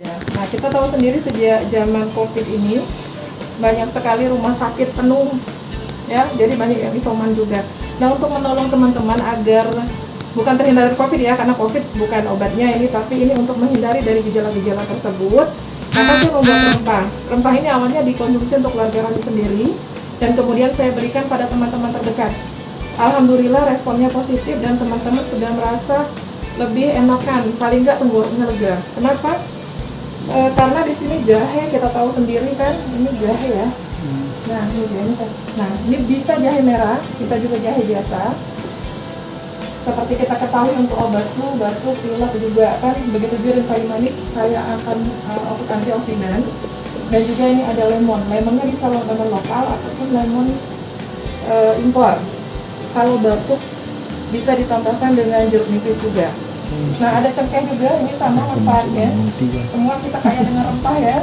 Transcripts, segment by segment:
Nah, kita tahu sendiri sejak zaman COVID ini banyak sekali rumah sakit penuh, ya. Jadi banyak yang isoman juga. Nah, untuk menolong teman-teman agar bukan terhindar dari COVID ya, karena COVID bukan obatnya ini, tapi ini untuk menghindari dari gejala-gejala tersebut. Maka saya membuat rempah. Rempah ini awalnya dikonsumsi untuk keluarga kami sendiri, dan kemudian saya berikan pada teman-teman terdekat. Alhamdulillah responnya positif dan teman-teman sudah merasa lebih enakan, paling nggak tenggorokannya lega. Kenapa? Karena di sini jahe kita tahu sendiri kan, ini jahe ya. Nah ini jahe, nah ini bisa jahe merah, bisa juga jahe biasa. Seperti kita ketahui untuk obat flu, batuk, pilek juga kan, begitu juga dengan kayu manis kaya akan antioksidan. Dan juga ini ada lemon, lemonnya bisa lemon lokal ataupun lemon impor. Kalau batuk bisa ditambahkan dengan jeruk nipis juga. Nah ada cengkeh juga, ini sama manfaatnya. Semua kita kaya dengan rempah ya.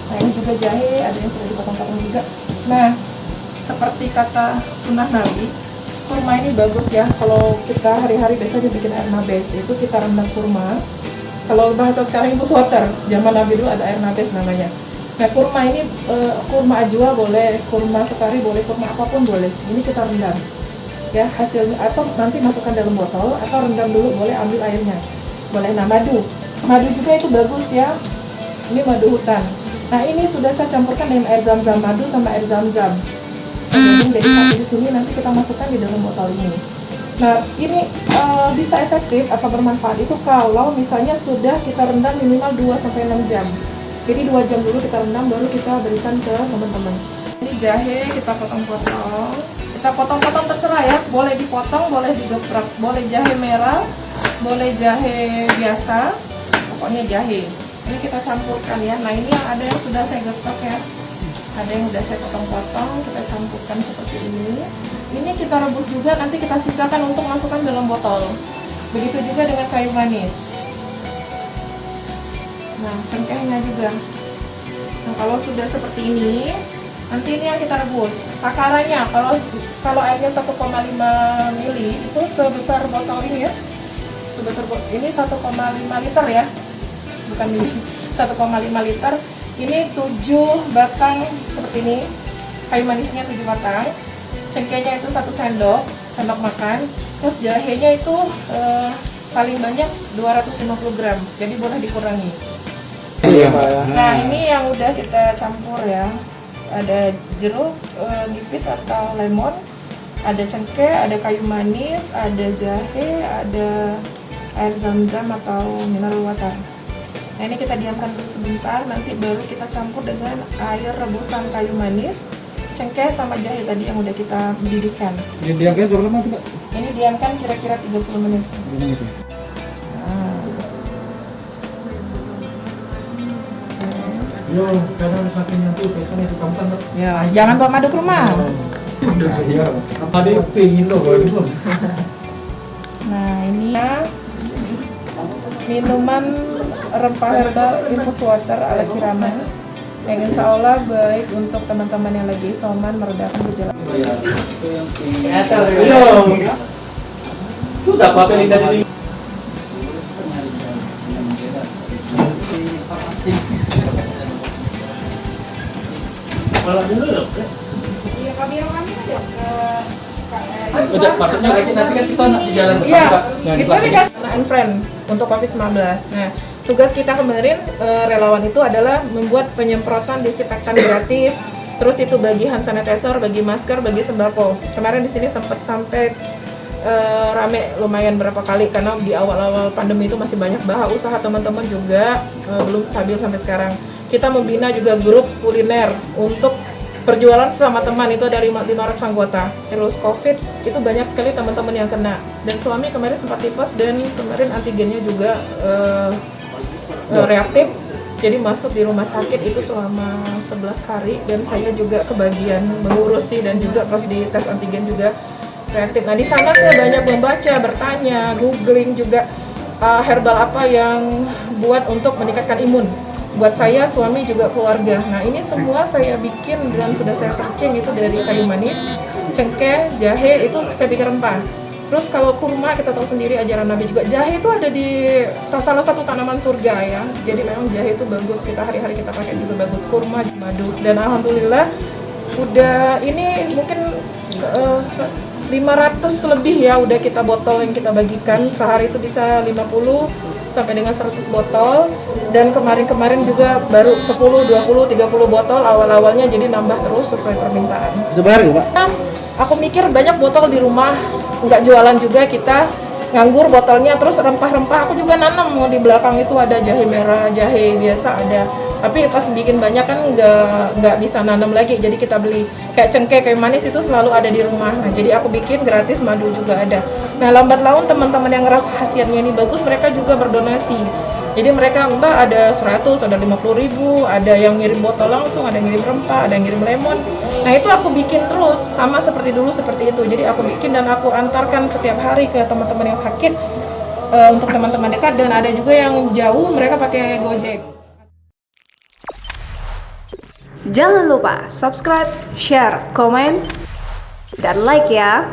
Nah ini juga jahe, ada yang sudah dipotong-potong juga. Nah seperti kata sunnah Nabi, kurma ini bagus ya. Kalau kita hari-hari biasanya bikin air nabes, itu kita rendam kurma. Kalau bahasa sekarang itu water, zaman Nabi dulu ada air nabes namanya. Nah kurma ini, kurma ajwa boleh, kurma sekari boleh, kurma apapun boleh. Ini kita rendam ya hasilnya, atau nanti masukkan dalam botol atau rendam dulu, boleh ambil airnya boleh. Nah madu juga itu bagus ya, ini madu hutan. Nah ini sudah saya campurkan dengan air zam-zam, madu sama air zam-zam saya gabung jadi satu di sini, nanti kita masukkan di dalam botol ini. Nah ini bisa efektif atau bermanfaat itu kalau misalnya sudah kita rendam minimal 2-6 jam. Jadi 2 jam dulu kita rendam, baru kita berikan ke teman-teman. Ini jahe kita potong-potong, kita potong-potong terserah ya, boleh dipotong, boleh digeprek, boleh jahe merah, boleh jahe biasa, pokoknya jahe. Ini kita campurkan ya. Nah ini yang ada yang sudah saya geprek ya, ada yang sudah saya potong-potong, kita campurkan seperti ini. Ini kita rebus juga, nanti kita sisakan untuk masukkan dalam botol. Begitu juga dengan kayu manis. Nah cengkehnya juga. Nah kalau sudah seperti ini, nanti ini yang kita rebus. Takarannya kalau airnya 1,5 ml itu sebesar botol ini ya. Sebesar ini 1,5 liter ya. Bukan mili. 1,5 liter. Ini 7 batang seperti ini. Kayu manisnya 7 batang. Cengkehnya itu 1 sendok makan. Terus jahenya itu paling banyak 250 gram. Jadi boleh dikurangi. Nah, ini yang udah kita campur ya. Ada jeruk nipis atau lemon, ada cengkeh, ada kayu manis, ada jahe, ada air zam-zam atau mineral water. Nah ini kita diamkan dulu sebentar, nanti baru kita campur dengan air rebusan kayu manis, cengkeh sama jahe tadi yang udah kita mendidihkan. Ini diamkan berapa lama Mbak? Ini diamkan kira-kira 30 menit. Yo, kadang saking tuh biasanya itu kamu kan. Ya, jangan bawa madu ke rumah. Iya. Tadi pengin loh kalau Nah, ini ya minuman rempah herbal infus water ala Kirama yang insya Allah baik untuk teman-teman yang lagi isoman, meredakan gejala. Sudah Pak Pelinda di malah dulu loh. Iya, kami aja Udah, maksudnya nanti kan kita di jalan bersama. Iya, kita dikasih anak and friend untuk COVID-19. Nah, tugas kita kemarin relawan itu adalah membuat penyemprotan disinfektan gratis. Terus itu bagi hand sanitizer, bagi masker, bagi sembako. Kemarin di sini sempat sampai rame lumayan berapa kali karena di awal-awal pandemi itu masih banyak usaha teman-teman juga belum stabil sampai sekarang. Kita membina juga grup kuliner untuk perjualan sesama teman, itu dari 500 anggota. Terus COVID itu banyak sekali teman-teman yang kena, dan suami kemarin sempat tipes dan kemarin antigennya juga reaktif, jadi masuk di rumah sakit itu selama 11 hari dan saya juga kebagian mengurusi dan juga pas di tes antigen juga reaktif. Nah di sana saya banyak membaca, bertanya, googling juga herbal apa yang buat untuk meningkatkan imun. buat saya, suami, juga keluarga. Nah ini semua saya bikin dan sudah saya searching itu dari kayu manis, cengkeh, jahe, itu saya bikin rempah. Terus kalau kurma kita tahu sendiri ajaran Nabi juga, jahe itu ada di salah satu tanaman surga ya. Jadi memang jahe itu bagus, kita hari-hari kita pakai juga bagus. Kurma, madu, dan alhamdulillah udah ini mungkin 500 lebih ya udah kita botol yang kita bagikan. Sehari itu bisa 50 sampai dengan 100 botol, dan kemarin-kemarin juga baru 10, 20, 30 botol awal-awalnya, jadi nambah terus sesuai permintaan. Sebar ya Pak? Nah, aku mikir banyak botol di rumah, nggak jualan juga kita, nganggur botolnya. Terus rempah-rempah aku juga nanam, di belakang itu ada jahe merah, jahe biasa ada. Tapi pas bikin banyak kan nggak bisa nanam lagi, jadi kita beli. Kayak cengkeh, kayu manis itu selalu ada di rumah. Nah, jadi aku bikin gratis, madu juga ada. Nah, lambat laun teman-teman yang ngerasa hasilnya ini bagus, mereka juga berdonasi. Jadi mereka, Mbak, ada 100, ada 50.000, ada yang ngirim botol langsung, ada yang ngirim rempah, ada yang ngirim lemon. Nah itu aku bikin terus, sama seperti dulu seperti itu. Jadi aku bikin dan aku antarkan setiap hari ke teman-teman yang sakit, untuk teman-teman dekat, dan ada juga yang jauh, mereka pakai Gojek. Jangan lupa subscribe, share, komen, dan like ya.